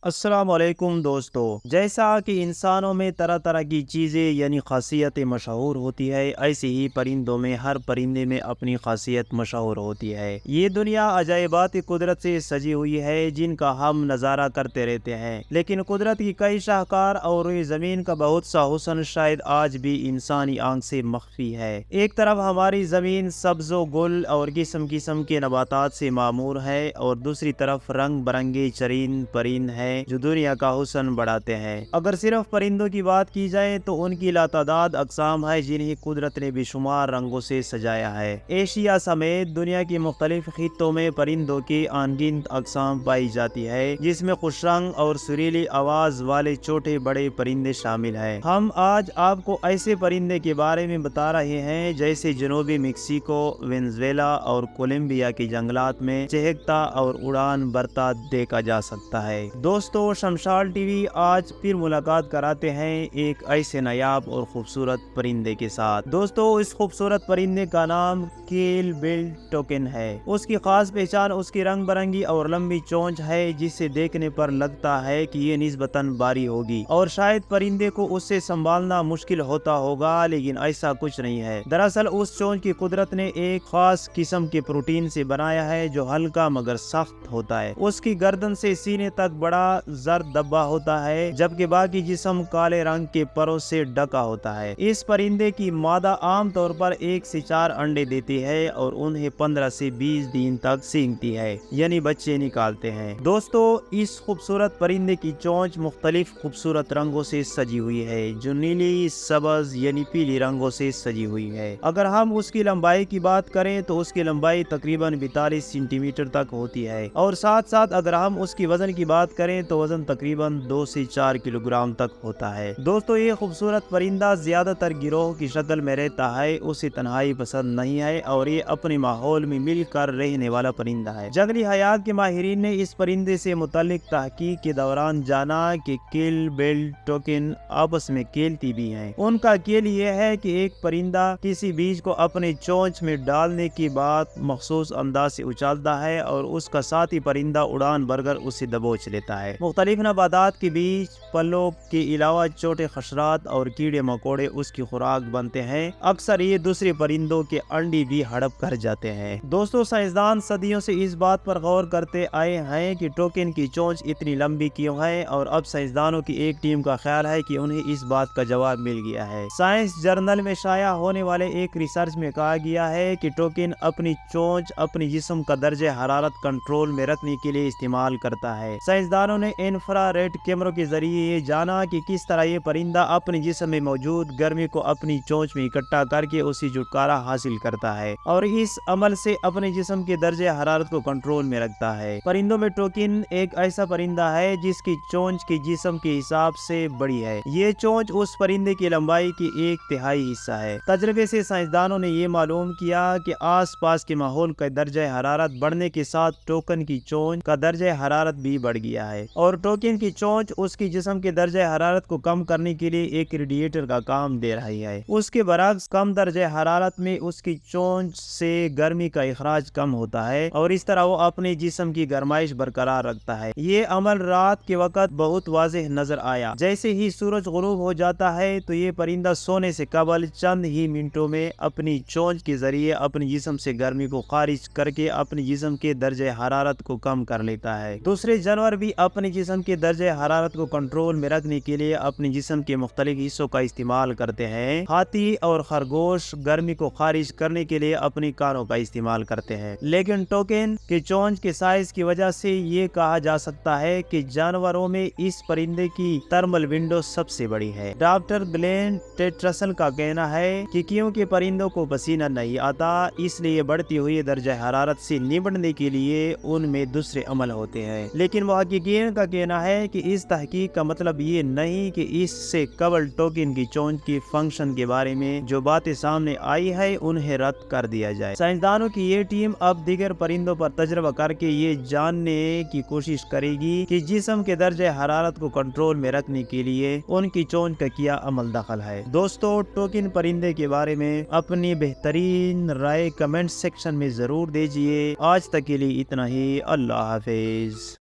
السلام علیکم دوستو، جیسا کہ انسانوں میں طرح طرح کی چیزیں یعنی خاصیتیں مشہور ہوتی ہے، ایسے ہی پرندوں میں ہر پرندے میں اپنی خاصیت مشہور ہوتی ہے۔ یہ دنیا عجائبات قدرت سے سجی ہوئی ہے جن کا ہم نظارہ کرتے رہتے ہیں، لیکن قدرت کی کئی شاہکار اور زمین کا بہت سا حسن شاید آج بھی انسانی آنکھ سے مخفی ہے۔ ایک طرف ہماری زمین سبز و گل اور قسم قسم کے نباتات سے معمور ہے، اور دوسری طرف رنگ برنگے چرند پرند ہیں جو دنیا کا حسن بڑھاتے ہیں۔ اگر صرف پرندوں کی بات کی جائے تو ان کی لاتعداد اقسام ہے جنہیں قدرت نے بے شمار رنگوں سے سجایا ہے۔ ایشیا سمیت دنیا کی مختلف خطوں میں پرندوں کی ان گنت اقسام پائی جاتی ہے، جس میں خوش رنگ اور سریلی آواز والے چھوٹے بڑے پرندے شامل ہیں۔ ہم آج آپ کو ایسے پرندے کے بارے میں بتا رہے ہیں جیسے جنوبی میکسیکو، وینزویلا اور کولمبیا کے جنگلات میں چہکتا اور اڑان بھرتا دیکھا جا سکتا ہے۔ دوستو، شمشاد ٹی وی آج پھر ملاقات کراتے ہیں ایک ایسے نایاب اور خوبصورت پرندے کے ساتھ۔ دوستو، اس خوبصورت پرندے کا نام کیل بیل ٹوکن ہے۔ اس کی خاص پہچان اس کی رنگ برنگی اور لمبی چونچ ہے، جسے دیکھنے پر لگتا ہے کہ یہ نسبتاً بھاری ہوگی اور شاید پرندے کو اس سے سنبھالنا مشکل ہوتا ہوگا، لیکن ایسا کچھ نہیں ہے۔ دراصل اس چونچ کی قدرت نے ایک خاص قسم کے پروٹین سے بنایا ہے جو ہلکا مگر سخت ہوتا ہے۔ اس کی گردن سے سینے تک بڑا زرد دبا ہوتا ہے، جبکہ باقی جسم کالے رنگ کے پروں سے ڈھکا ہوتا ہے۔ اس پرندے کی مادہ عام طور پر 1 سے 4 انڈے دیتی ہے اور انہیں 15 سے 20 دن تک سینگتی ہے، یعنی بچے نکالتے ہیں۔ دوستو، اس خوبصورت پرندے کی چونچ مختلف خوبصورت رنگوں سے سجی ہوئی ہے، جو نیلی، سبز یعنی پیلی رنگوں سے سجی ہوئی ہے۔ اگر ہم اس کی لمبائی کی بات کریں تو اس کی لمبائی تقریباً 42 سینٹی میٹر تک ہوتی ہے، اور ساتھ ساتھ اگر ہم اس کی وزن کی بات کریں تو وزن تقریباً 2 سے 4 کلو گرام تک ہوتا ہے۔ دوستو، یہ خوبصورت پرندہ زیادہ تر گروہ کی شکل میں رہتا ہے، اسے تنہائی پسند نہیں ہے اور یہ اپنے ماحول میں مل کر رہنے والا پرندہ ہے۔ جنگلی حیات کے ماہرین نے اس پرندے سے متعلق تحقیق کے دوران جانا کہ کیل بیل ٹوکن آپس میں کھیلتی بھی ہیں۔ ان کا کھیل یہ ہے کہ ایک پرندہ کسی بیج کو اپنے چونچ میں ڈالنے کے بعد مخصوص انداز سے اچھالتا ہے اور اس کا ساتھی پرندہ اڑان بھر کر اسے دبوچ لیتا ہے۔ مختلف نباتات کے بیج، پھلوں کے علاوہ چھوٹے حشرات اور کیڑے مکوڑے اس کی خوراک بنتے ہیں۔ اکثر یہ دوسرے پرندوں کے انڈے بھی ہڑپ کر جاتے ہیں۔ دوستو، سائنسدان صدیوں سے اس بات پر غور کرتے آئے ہیں کہ ٹوکن کی چونچ اتنی لمبی کیوں ہے، اور اب سائنسدانوں کی ایک ٹیم کا خیال ہے کہ انہیں اس بات کا جواب مل گیا ہے۔ سائنس جرنل میں شائع ہونے والے ایک ریسرچ میں کہا گیا ہے کہ ٹوکن اپنی چونچ اپنی جسم کا درجہ حرارت کنٹرول میں رکھنے کے لیے استعمال کرتا ہے۔ سائنسدانوں نے انفرا ریڈ کیمروں کے ذریعے یہ جانا کہ کس طرح یہ پرندہ اپنے جسم میں موجود گرمی کو اپنی چونچ میں اکٹھا کر کے اسی چھٹکارا حاصل کرتا ہے اور اس عمل سے اپنے جسم کے درجہ حرارت کو کنٹرول میں رکھتا ہے۔ پرندوں میں ٹوکن ایک ایسا پرندہ ہے جس کی چونچ کی جسم کے حساب سے بڑی ہے۔ یہ چونچ اس پرندے کی لمبائی کی 1/3 حصہ ہے۔ تجربے سے سائنسدانوں نے یہ معلوم کیا کہ آس پاس کے ماحول کا درجہ حرارت بڑھنے کے ساتھ ٹوکن کی چونچ کا درجہ حرارت بھی بڑھ گیا ہے، اور ٹوکن کی چونچ اس کی جسم کے درجہ حرارت کو کم کرنے کے لیے ایک ریڈیٹر کا کام دے رہی ہے۔ اس کے برعکس کم درجہ حرارت میں اس کی چونچ سے گرمی کا اخراج کم ہوتا ہے، اور اس طرح وہ اپنے جسم کی گرمائش برقرار رکھتا ہے۔ یہ عمل رات کے وقت بہت واضح نظر آیا۔ جیسے ہی سورج غروب ہو جاتا ہے تو یہ پرندہ سونے سے قبل چند ہی منٹوں میں اپنی چونچ کے ذریعے اپنے جسم سے گرمی کو خارج کر کے اپنے جسم کے درجہ حرارت کو کم کر لیتا ہے۔ دوسرے جانور بھی اپنے جسم کے درجہ حرارت کو کنٹرول میں رکھنے کے لیے اپنے جسم کے مختلف حصوں کا استعمال کرتے ہیں۔ ہاتھی اور خرگوش گرمی کو خارج کرنے کے لیے اپنی کانوں کا استعمال کرتے ہیں، لیکن ٹوکن کے چونچ کے سائز کی وجہ سے یہ کہا جا سکتا ہے کہ جانوروں میں اس پرندے کی تھرمل ونڈو سب سے بڑی ہے۔ ڈاکٹر گلین ٹیٹرسن کا کہنا ہے کہ کیونکہ پرندوں کو پسینہ نہیں آتا، اس لیے بڑھتی ہوئی درجہ حرارت سے نمٹنے کے لیے ان میں دوسرے عمل ہوتے ہیں۔ لیکن محققین کا کہنا ہے کہ اس تحقیق کا مطلب یہ نہیں کہ اس سے قبل ٹوکن کی چونچ کی فنکشن کے بارے میں جو باتیں سامنے آئی ہے انہیں رد کر دیا جائے۔ سائنسدانوں کی یہ ٹیم اب دیگر پرندوں پر تجربہ کر کے یہ جاننے کی کوشش کرے گی کہ جسم کے درجہ حرارت کو کنٹرول میں رکھنے کے لیے ان کی چونچ کا کیا عمل دخل ہے۔ دوستو، ٹوکن پرندے کے بارے میں اپنی بہترین رائے کمنٹ سیکشن میں ضرور دیجیے۔ آج تک کے لیے اتنا ہی۔ اللہ حافظ۔